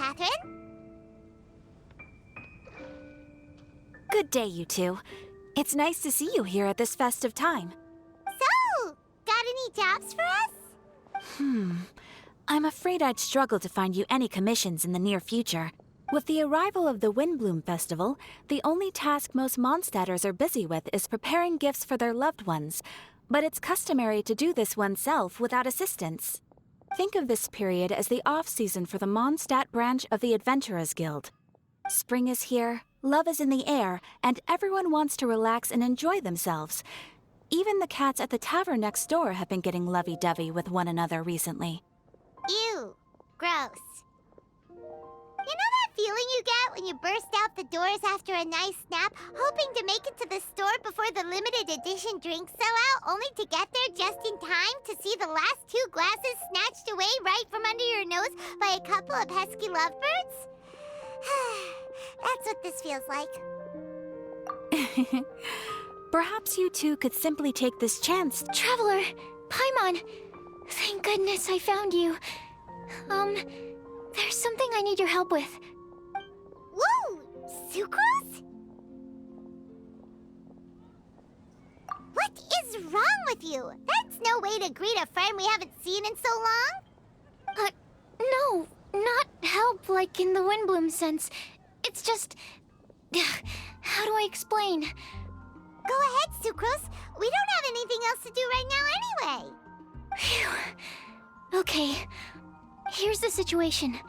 Catherine. Good day, you two. It's nice to see you here at this festive time. So, got any jobs for us? I'm afraid I'd struggle to find you any commissions in the near future. With the arrival of the Windbloom Festival, the only task most Mondstadters are busy with is preparing gifts for their loved ones. But it's customary to do this oneself without assistance. Think of this period as the off-season for the Mondstadt branch of the Adventurers Guild. Spring is here, love is in the air, and everyone wants to relax and enjoy themselves. Even the cats at the tavern next door have been getting lovey-dovey with one another recently. Ew. Gross. You know that feeling you get when you burst out the doors after a nice nap, hoping to make it to the store before the limited edition drinks sell out, only to get there just in time to see the last 2 glasses snatched away right from under your nose by a couple of pesky lovebirds? That's what this feels like. Perhaps you two could simply take this chance. Traveler! Paimon! Thank goodness I found you. There's something I need your help with. Whoa! Sucrose? What is wrong with you? That's no way to greet a friend we haven't seen in so long. No, not help like in the Windbloom sense. It's just... How do I explain? Go ahead, Sucrose. We don't have anything else to do right now anyway. Phew. Okay, here's the situation.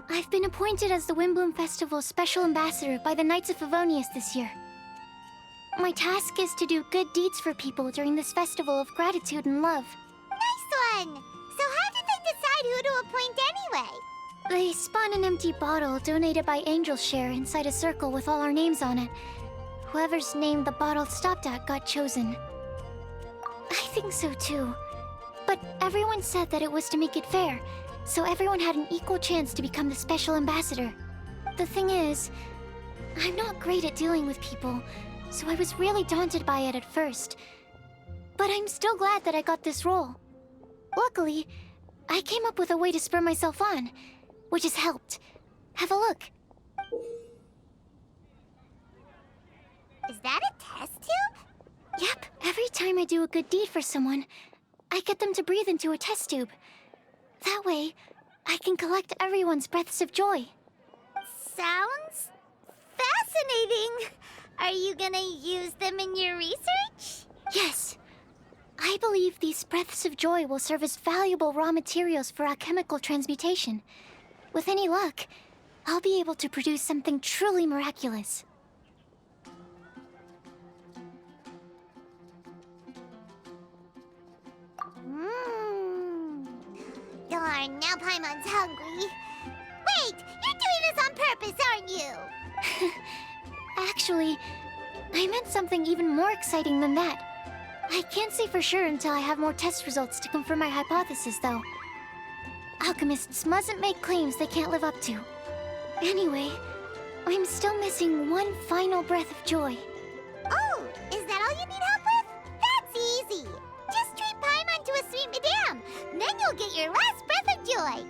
I've been appointed as the Windbloom Festival's special ambassador by the Knights of Favonius this year. My task is to do good deeds for people during this festival of gratitude and love. Nice one! So how did they decide who to appoint anyway? They spun an empty bottle donated by Angel's Share inside a circle with all our names on it. Whoever's name the bottle stopped at got chosen. I think so too. But everyone said that it was to make it fair, so everyone had an equal chance to become the special ambassador. The thing is, I'm not great at dealing with people, so I was really daunted by it at first. But I'm still glad that I got this role. Luckily, I came up with a way to spur myself on, which has helped. Have a look. Is that a test tube? Yep, every time I do a good deed for someone, I get them to breathe into a test tube. That way, I can collect everyone's breaths of joy. Sounds fascinating. Are you gonna use them in your research? Yes. I believe these breaths of joy will serve as valuable raw materials for alchemical transmutation. With any luck, I'll be able to produce something truly miraculous. Darn, now Paimon's hungry. Wait, you're doing this on purpose, aren't you? Actually, I meant something even more exciting than that. I can't say for sure until I have more test results to confirm my hypothesis, though. Alchemists mustn't make claims they can't live up to. Anyway, I'm still missing one final breath of joy. Oh, is that all you need help with? That's easy. Just treat Paimon to a sweet madame. Then you'll get your last breath of joy.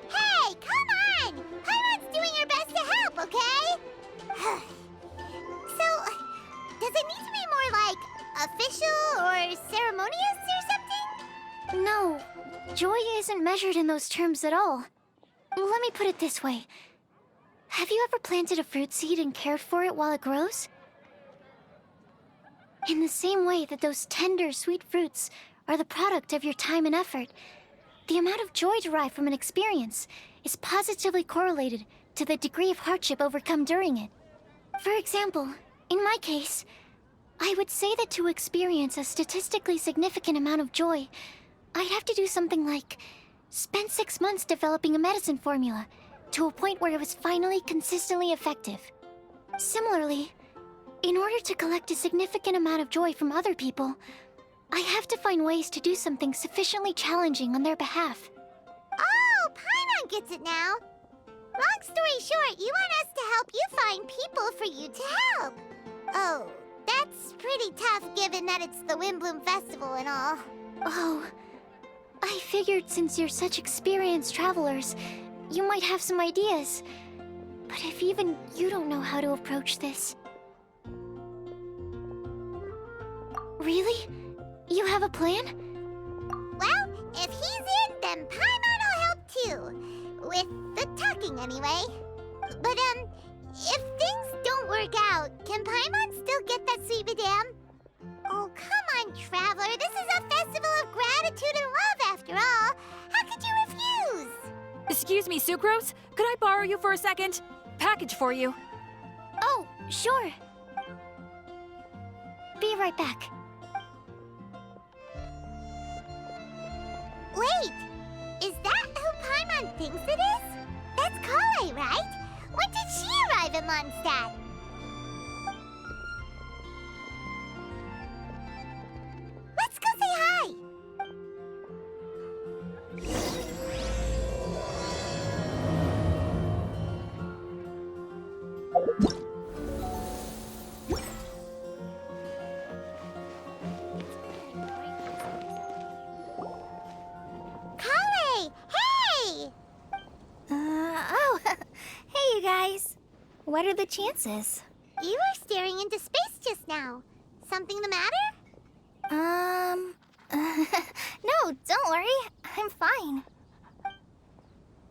Hey, come on! Paimon's doing her best to help, okay? So, does it need to be more like official or ceremonious or something? No, joy isn't measured in those terms at all. Let me put it this way. Have you ever planted a fruit seed and cared for it while it grows? In the same way that those tender, sweet fruits are the product of your time and effort, the amount of joy derived from an experience is positively correlated to the degree of hardship overcome during it. For example, in my case, I would say that to experience a statistically significant amount of joy, I'd have to do something like spend 6 months developing a medicine formula to a point where it was finally consistently effective. Similarly, in order to collect a significant amount of joy from other people, I have to find ways to do something sufficiently challenging on their behalf. Oh, Paimon gets it now. Long story short, you want us to help you find people for you to help. Oh, that's pretty tough given that it's the Windbloom Festival and all. Oh, I figured since you're such experienced travelers, you might have some ideas. But if even you don't know how to approach this... Really? You have a plan? Well, if he's in, then Paimon will help too. With the talking, anyway. But, if things don't work out, can Paimon still get that sweet madame? Oh, come on, Traveler. This is a festival of gratitude and love, after all. How could you refuse? Excuse me, Sucrose? Could I borrow you for a second? Package for you. Oh, sure. Be right back. Wait! Is that who Paimon thinks it is? That's Kale, right? When did she arrive in Mondstadt? Let's go say hi! Kale! Hey! Oh, hey you guys. What are the chances? You were staring into space just now. Something the matter? No, don't worry. I'm fine.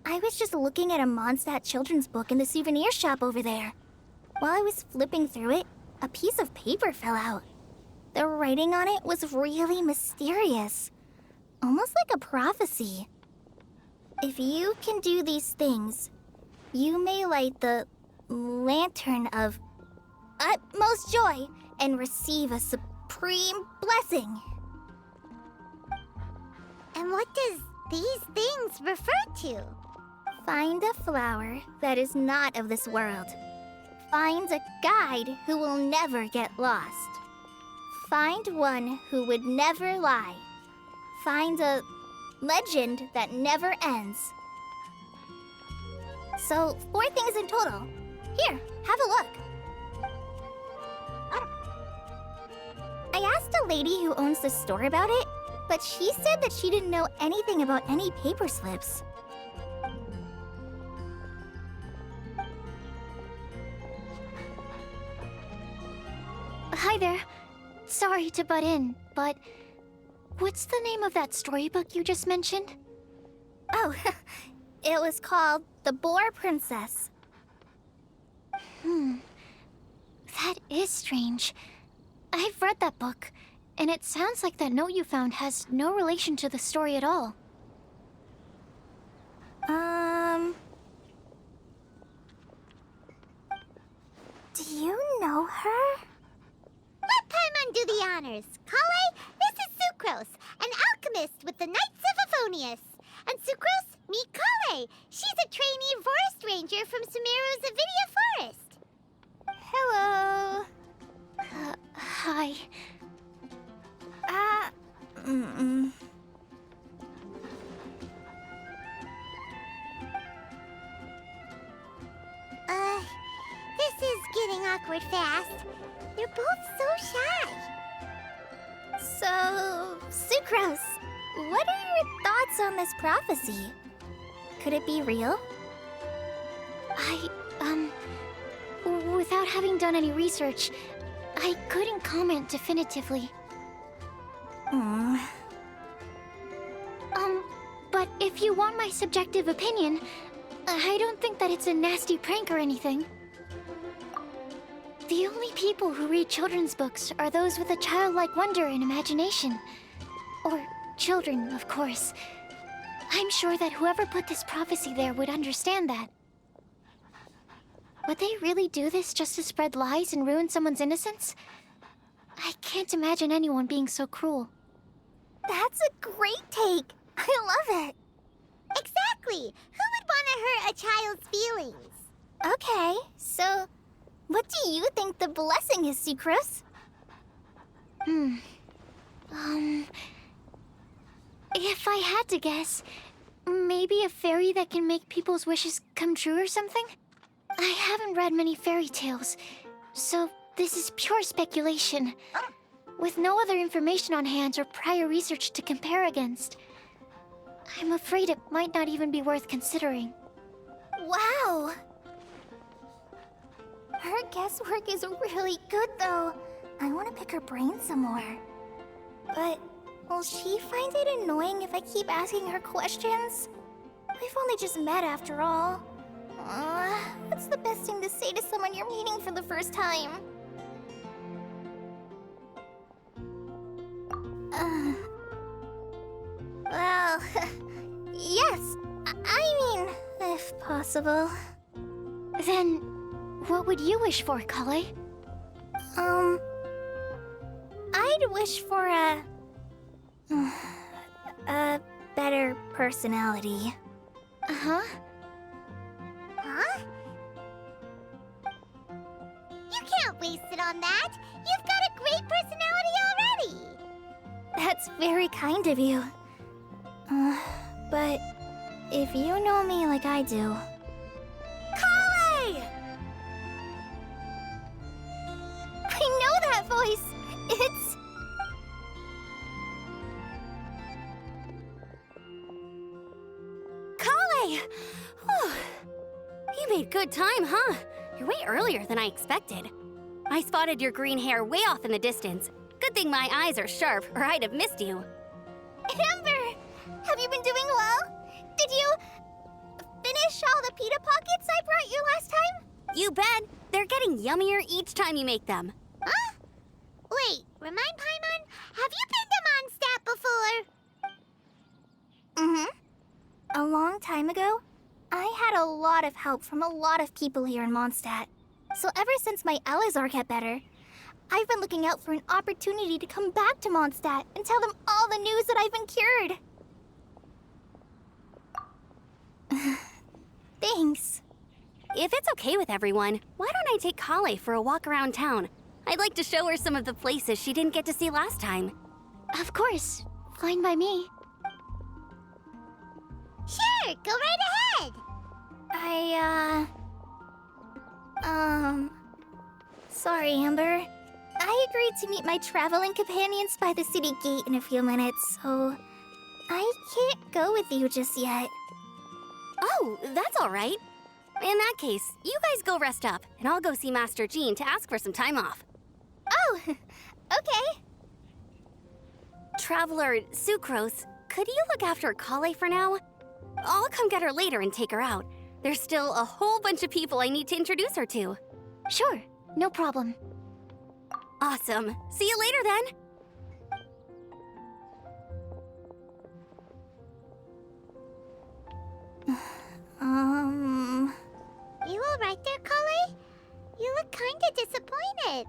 I was just looking at a Mondstadt children's book in the souvenir shop over there. While I was flipping through it, a piece of paper fell out. The writing on it was really mysterious. Almost like a prophecy. If you can do these things, you may light the lantern of utmost joy and receive a supreme blessing. And what does these things refer to? Find a flower that is not of this world. Find a guide who will never get lost. Find one who would never lie. Find a legend that never ends. So, 4 things in total. Here, have a look. I asked a lady who owns the store about it, but she said that she didn't know anything about any paper slips. Hi there. Sorry to butt in, but what's the name of that storybook you just mentioned? Oh, it was called The Boar Princess. That is strange. I've read that book, and it sounds like that note you found has no relation to the story at all. Do you know her? Let Paimon do the honors. Kale, this is Sucrose, an alchemist with the Knights of Favonius. And Sucrose, meet Kale. She's a trainee forest ranger from Sumeru's Avidia Forest. Hello. Hi. This is getting awkward fast. They're both so shy. So, Sucrose, what are your thoughts on this prophecy? Could it be real? Without having done any research, I couldn't comment definitively. But if you want my subjective opinion, I don't think that it's a nasty prank or anything. The only people who read children's books are those with a childlike wonder and imagination. Or children, of course. I'm sure that whoever put this prophecy there would understand that. Would they really do this just to spread lies and ruin someone's innocence? I can't imagine anyone being so cruel. That's a great take. I love it. Exactly. Who would want to hurt a child's feelings? Okay, so what do you think the blessing is, Sucrose? If I had to guess, maybe a fairy that can make people's wishes come true or something? I haven't read many fairy tales, so this is pure speculation, with no other information on hand or prior research to compare against. I'm afraid it might not even be worth considering. Wow! Her guesswork is really good, though. I want to pick her brain some more. But will she find it annoying if I keep asking her questions? We've only just met after all. What's the best thing to say to someone you're meeting for the first time? Well, yes. I mean, if possible. Then, what would you wish for, Kale? I'd wish for a better personality. Uh-huh. Huh? You can't waste it on that. You've got a great personality already. That's very kind of you. But if you know me like I do... Kale! I know that voice. It's... Kale! Whew. You made good time, huh? You're way earlier than I expected. I spotted your green hair way off in the distance. Good thing my eyes are sharp, or I'd have missed you. Amber! Have you been doing well? Did you finish all the pita pockets I brought you last time? You bet. They're getting yummier each time you make them. Huh? Wait, remind Paimon, have you been to Mondstadt before? Mm-hmm. A long time ago, I had a lot of help from a lot of people here in Mondstadt. So ever since my Elazar got better, I've been looking out for an opportunity to come back to Mondstadt and tell them all the news that I've been cured. Thanks. If it's okay with everyone, why don't I take Kale for a walk around town? I'd like to show her some of the places she didn't get to see last time. Of course. Fine by me. Sure, go right ahead. Sorry, Amber. I agreed to meet my traveling companions by the city gate in a few minutes, so I can't go with you just yet. Oh, that's all right. In that case, you guys go rest up, and I'll go see Master Jean to ask for some time off. Oh, okay. Traveler Sucrose, could you look after Kale for now? I'll come get her later and take her out. There's still a whole bunch of people I need to introduce her to. Sure, no problem. Awesome. See you later then. You all right there, Kale? You look kinda disappointed.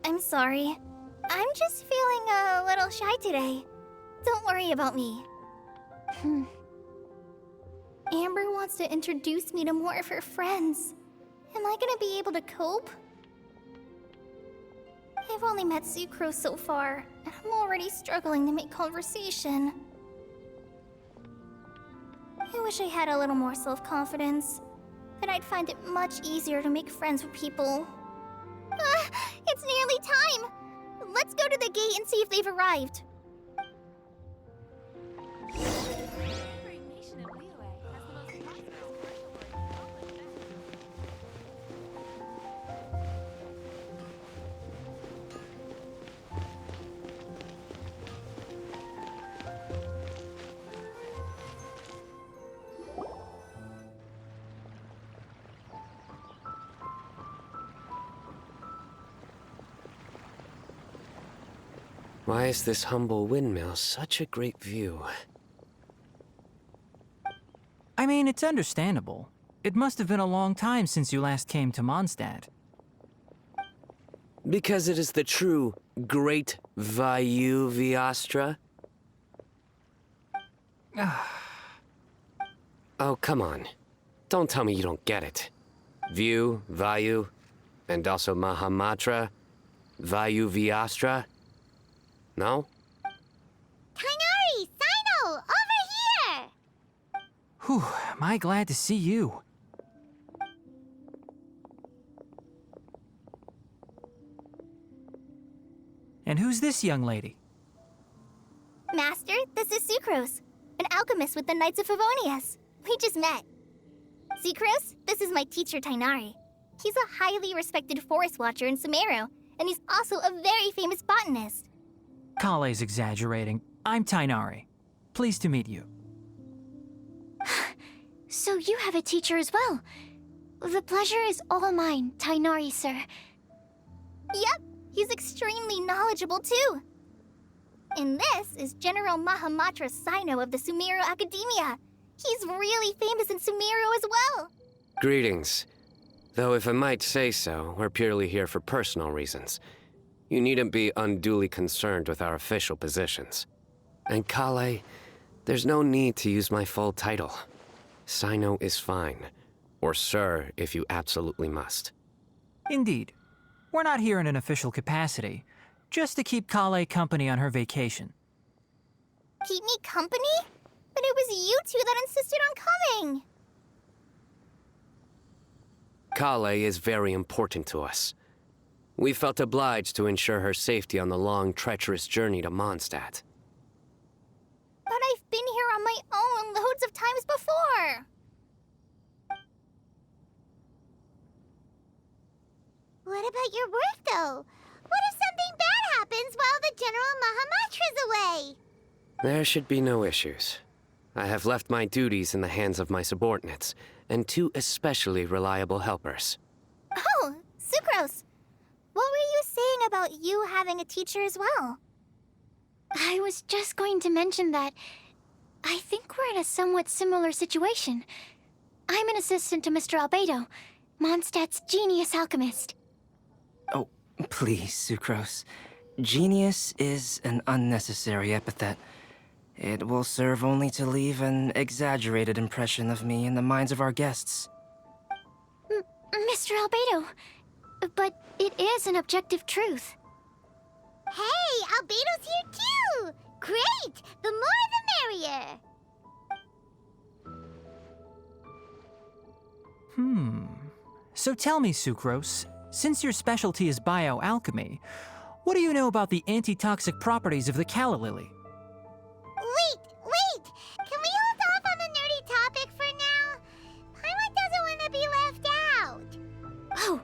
I'm sorry. I'm just feeling a little shy today. Don't worry about me. Amber wants to introduce me to more of her friends. Am I gonna be able to cope? I've only met Sucrose so far, and I'm already struggling to make conversation. I wish I had a little more self-confidence. Then I'd find it much easier to make friends with people. It's nearly time! Let's go to the gate and see if they've arrived. Why is this humble windmill such a great view? I mean, it's understandable. It must have been a long time since you last came to Mondstadt. Because it is the true Great Vayu Viastra? Oh, come on. Don't tell me you don't get it. View, Vayu, and also Mahamatra, Vayu Viastra. No? Kainari! Sino! Over here! Whew, am I glad to see you. And who's this young lady? Master, this is Sucrose, an alchemist with the Knights of Favonius. We just met. Sucrose, this is my teacher, Tainari. He's a highly respected forest watcher in Sumeru, and he's also a very famous botanist. Kale's exaggerating. I'm Tainari. Pleased to meet you. So you have a teacher as well. The pleasure is all mine, Tainari, sir. Yep, he's extremely knowledgeable too. And this is General Mahamatra Sino of the Sumeru Academia. He's really famous in Sumeru as well. Greetings. Though if I might say so, we're purely here for personal reasons. You needn't be unduly concerned with our official positions. And Kale, there's no need to use my full title. Sino is fine. Or sir, if you absolutely must. Indeed. We're not here in an official capacity, just to keep Kale company on her vacation. Keep me company? But it was you two that insisted on coming. Kale is very important to us. We felt obliged to ensure her safety on the long, treacherous journey to Mondstadt. But I've been here on my own loads of times before. What about your work, though? What if something bad happens while the General Mahamatra's away? There should be no issues. I have left my duties in the hands of my subordinates, and two especially reliable helpers. Oh, Sucrose. What were you saying about you having a teacher as well? I was just going to mention that I think we're in a somewhat similar situation. I'm an assistant to Mr. Albedo, Mondstadt's genius alchemist. Oh, please, Sucrose. Genius is an unnecessary epithet. It will serve only to leave an exaggerated impression of me in the minds of our guests. Mr. Albedo, but it is an objective truth. Hey, Albedo's here too! Great! The more the merrier! So tell me, Sucrose, since your specialty is bioalchemy, what do you know about the antitoxic properties of the calla lily? Wait! Can we hold off on the nerdy topic for now? Paimon doesn't want to be left out. Oh,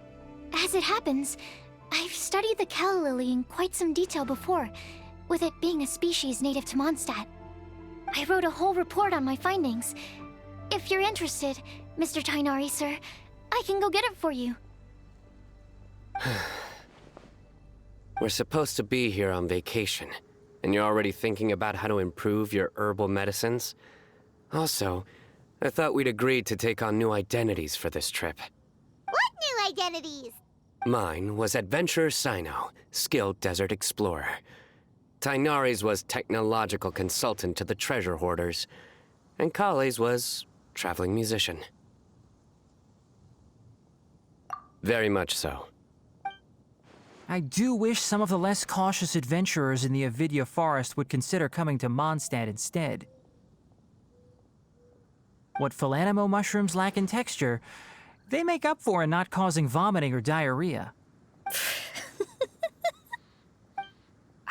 as it happens, I've studied the calla lily in quite some detail before, with it being a species native to Mondstadt. I wrote a whole report on my findings. If you're interested, Mr. Tainari, sir, I can go get it for you. We're supposed to be here on vacation, and you're already thinking about how to improve your herbal medicines? Also, I thought we'd agreed to take on new identities for this trip. What new identities? Mine was Adventurer Sino, skilled desert explorer. Tainari's was technological consultant to the treasure hoarders, and Kale's was traveling musician. Very much so. I do wish some of the less cautious adventurers in the Avidya forest would consider coming to Mondstadt instead. What Philanimo mushrooms lack in texture, they make up for in not causing vomiting or diarrhea.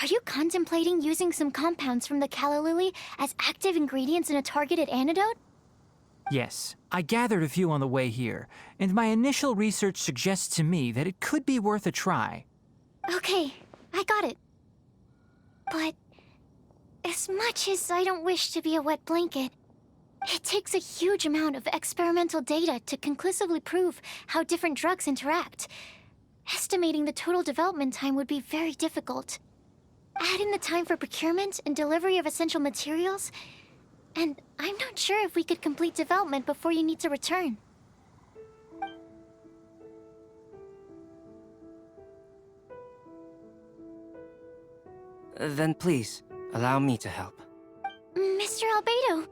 Are you contemplating using some compounds from the calla lily as active ingredients in a targeted antidote? Yes, I gathered a few on the way here, and my initial research suggests to me that it could be worth a try. Okay, I got it. But as much as I don't wish to be a wet blanket, it takes a huge amount of experimental data to conclusively prove how different drugs interact. Estimating the total development time would be very difficult. Add in the time for procurement and delivery of essential materials, and I'm not sure if we could complete development before you need to return. Then please, allow me to help. Mr. Albedo.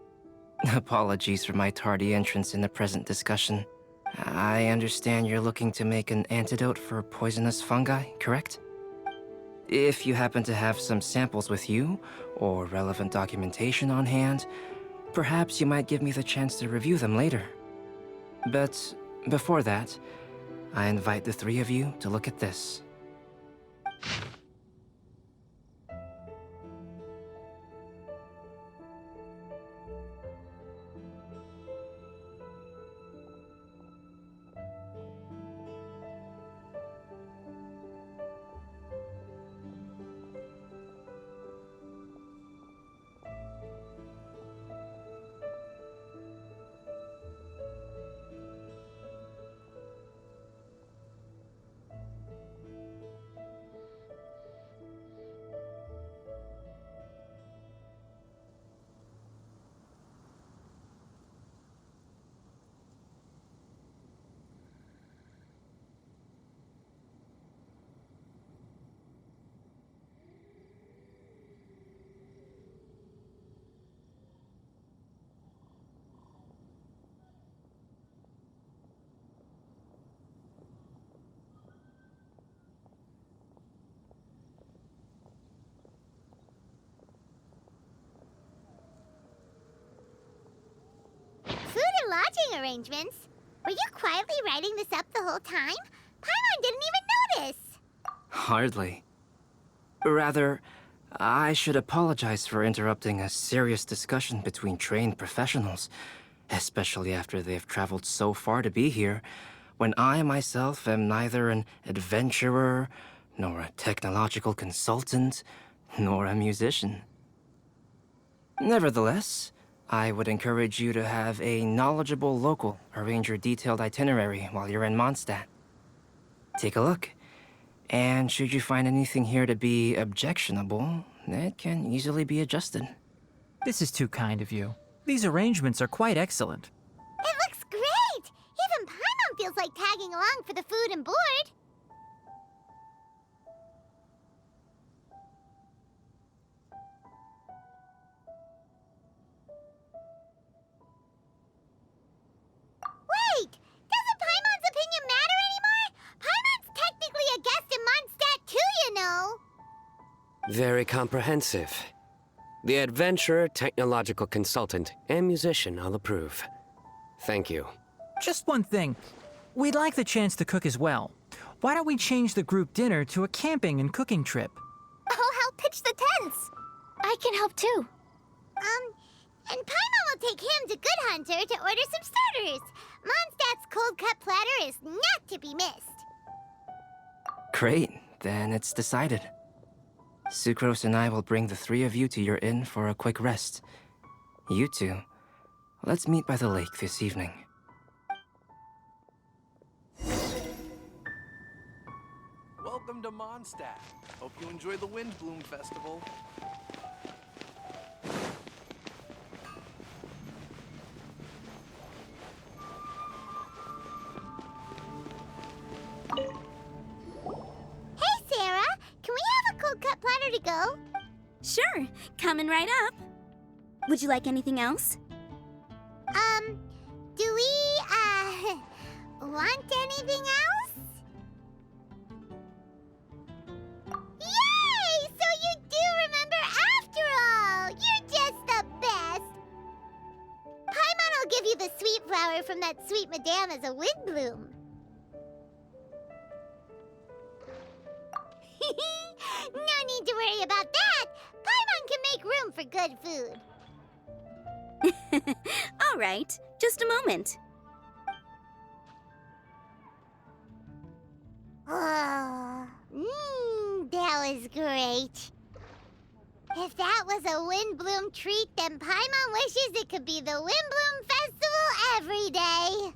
Apologies for my tardy entrance in the present discussion. I understand you're looking to make an antidote for poisonous fungi, correct? If you happen to have some samples with you, or relevant documentation on hand, perhaps you might give me the chance to review them later. But before that, I invite the three of you to look at this. seating arrangements. Were you quietly writing this up the whole time? Paimon didn't even notice. Hardly. Rather, I should apologize for interrupting a serious discussion between trained professionals, especially after they have traveled so far to be here, when I myself am neither an adventurer, nor a technological consultant, nor a musician. Nevertheless, I would encourage you to have a knowledgeable local arrange your detailed itinerary while you're in Mondstadt. Take a look, and should you find anything here to be objectionable, it can easily be adjusted. This is too kind of you. These arrangements are quite excellent. It looks great! Even Paimon feels like tagging along for the food and board. Wait! Doesn't Paimon's opinion matter anymore? Paimon's technically a guest in Mondstadt too, you know. Very comprehensive. The adventurer, technological consultant, and musician all approve. Thank you. Just one thing. We'd like the chance to cook as well. Why don't we change the group dinner to a camping and cooking trip? I'll help pitch the tents. I can help too. And Paimon will take him to Good Hunter to order some starters. Mondstadt's cold cut platter is not to be missed. Great, then it's decided. Sucrose and I will bring the three of you to your inn for a quick rest. You two, let's meet by the lake this evening. Welcome to Mondstadt. Hope you enjoy the Windbloom Festival. Hey, Sarah! Can we have a cold cut platter to go? Sure, coming right up. Would you like anything else? Do we, want anything else? Yay! So you do remember after all! You're just the best! Paimon will give you the sweet flower from that sweet madame as a windbloom. No need to worry about that! Paimon can make room for good food. All right, just a moment. Oh, that was great. If that was a Windbloom treat, then Paimon wishes it could be the Windbloom Festival every day.